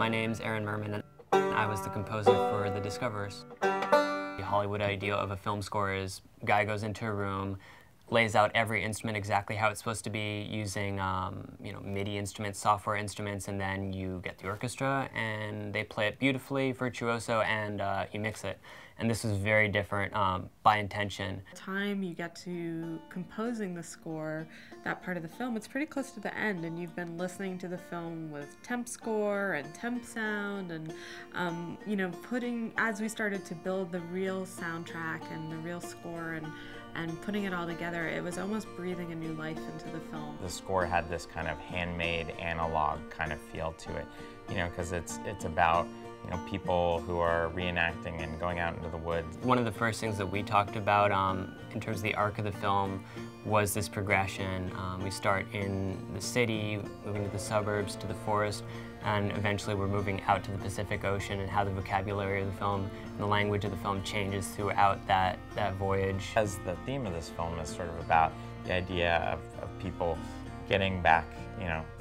My name's Aaron Merman, and I was the composer for The Discoverers. The Hollywood ideal of a film score is guy goes into a room, lays out every instrument exactly how it's supposed to be using MIDI instruments, software instruments, and then you get the orchestra and they play it beautifully, virtuoso, and you mix it. And this is very different by intention. By the time you get to composing the score, that part of the film, it's pretty close to the end, and you've been listening to the film with temp score and temp sound, and as we started to build the real soundtrack and the real score and putting it all together, it was almost breathing a new life into the film. The score had this kind of handmade, analog kind of feel to it, because it's about people who are reenacting and going out into the woods. One of the first things that we talked about in terms of the arc of the film was this progression. We start in the city, moving to the suburbs, to the forest, and eventually we're moving out to the Pacific Ocean, and how the vocabulary of the film and the language of the film changes throughout that voyage. As the theme of this film is sort of about the idea of people getting back,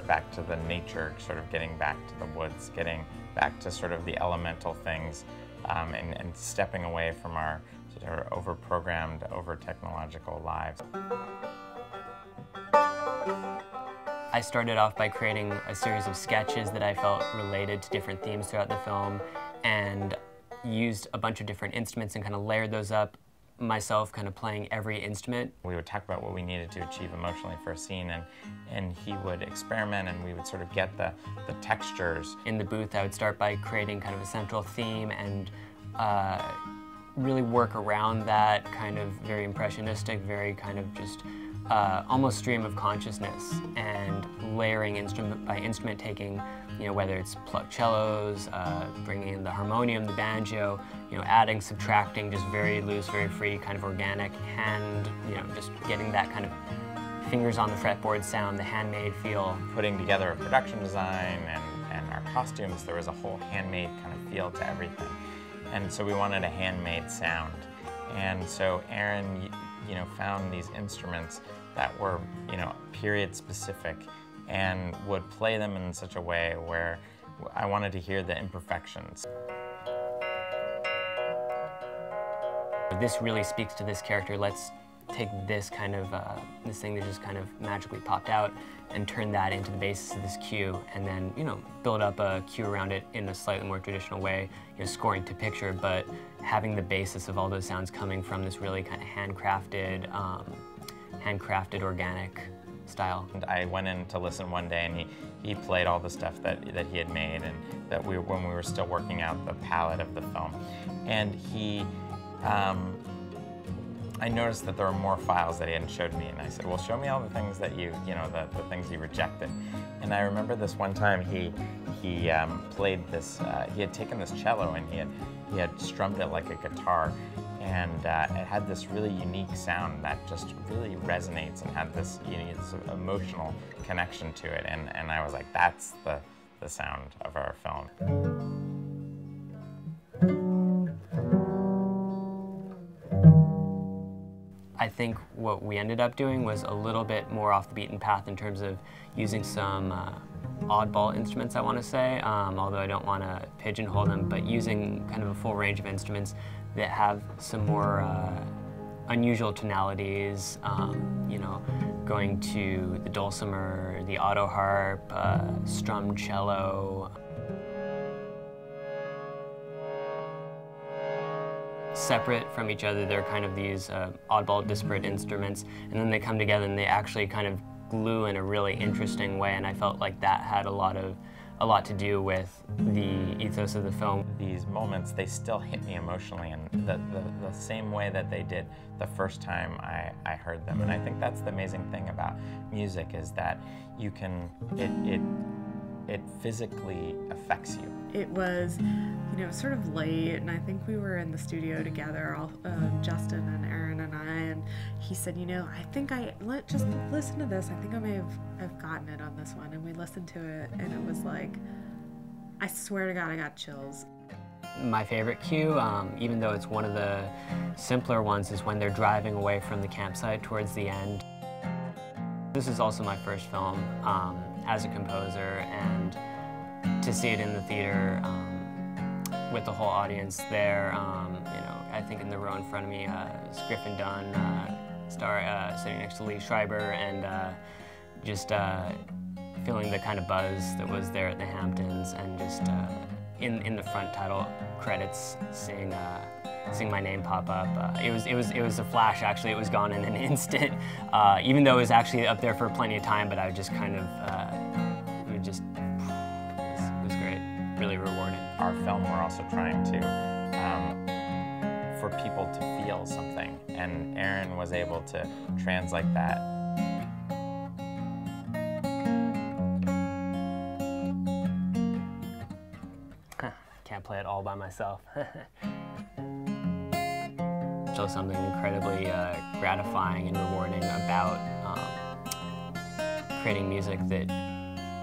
back to the nature, sort of getting back to the woods, getting back to sort of the elemental things, and stepping away from our sort of over-programmed, over-technological lives. I started off by creating a series of sketches that I felt related to different themes throughout the film, and used a bunch of different instruments and kind of layered those up, myself kind of playing every instrument. We would talk about what we needed to achieve emotionally for a scene, and he would experiment, and we would sort of get the textures. In the booth, I would start by creating kind of a central theme and really work around that, kind of very impressionistic, very kind of just almost stream of consciousness, and layering instrument by instrument, taking, whether it's plucked cellos, bringing in the harmonium, the banjo, adding, subtracting, just very loose, very free, kind of organic, hand, just getting that kind of fingers on the fretboard sound, the handmade feel. Putting together a production design and our costumes, there was a whole handmade kind of feel to everything. And so we wanted a handmade sound. And so Aaron, found these instruments that were, period specific, and would play them in such a way where I wanted to hear the imperfections. This really speaks to this character. Let's take this kind of, this thing that just kind of magically popped out and turn that into the basis of this cue, and then, build up a cue around it in a slightly more traditional way, scoring to picture, but having the basis of all those sounds coming from this really kind of handcrafted organic style. And I went in to listen one day, and he played all the stuff that he had made, and that when we were still working out the palette of the film. And I noticed that there were more files that he hadn't showed me, and I said, well, show me all the things that the things you rejected. And I remember this one time he played this, he had taken this cello and he had strummed it like a guitar, and it had this really unique sound that just really resonates and had this, this emotional connection to it, and I was like, that's the sound of our film. I think what we ended up doing was a little bit more off the beaten path in terms of using some oddball instruments, I want to say, although I don't want to pigeonhole them, but using kind of a full range of instruments that have some more unusual tonalities, going to the dulcimer, the auto harp, strummed cello. Separate from each other, they're kind of these oddball, disparate instruments, and then they come together and they actually kind of glue in a really interesting way, and I felt like that had a lot to do with the ethos of the film. These moments, they still hit me emotionally in the same way that they did the first time I heard them, and I think that's the amazing thing about music, is that you can, it physically affects you. It was, sort of late, and I think we were in the studio together, Justin and Aaron and I, and he said, I think just listen to this. I think I may have gotten it on this one, and we listened to it, and it was like, I swear to God, I got chills. My favorite cue, even though it's one of the simpler ones, is when they're driving away from the campsite towards the end. This is also my first film as a composer, and to see it in the theater with the whole audience there. You know, I think in the row in front of me is Griffin Dunne, sitting next to Lee Schreiber, and just feeling the kind of buzz that was there at the Hamptons, and just in the front title credits, seeing my name pop up. It was a flash. Actually, it was gone in an instant. Even though it was actually up there for plenty of time, but I just kind of it was great. Really rewarding. Our film, we're also trying to for people to feel something, and Aaron was able to translate that. Can't play it all by myself. Still something incredibly gratifying and rewarding about creating music that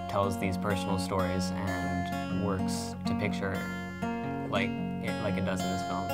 tells these personal stories and works to picture like it does in this film.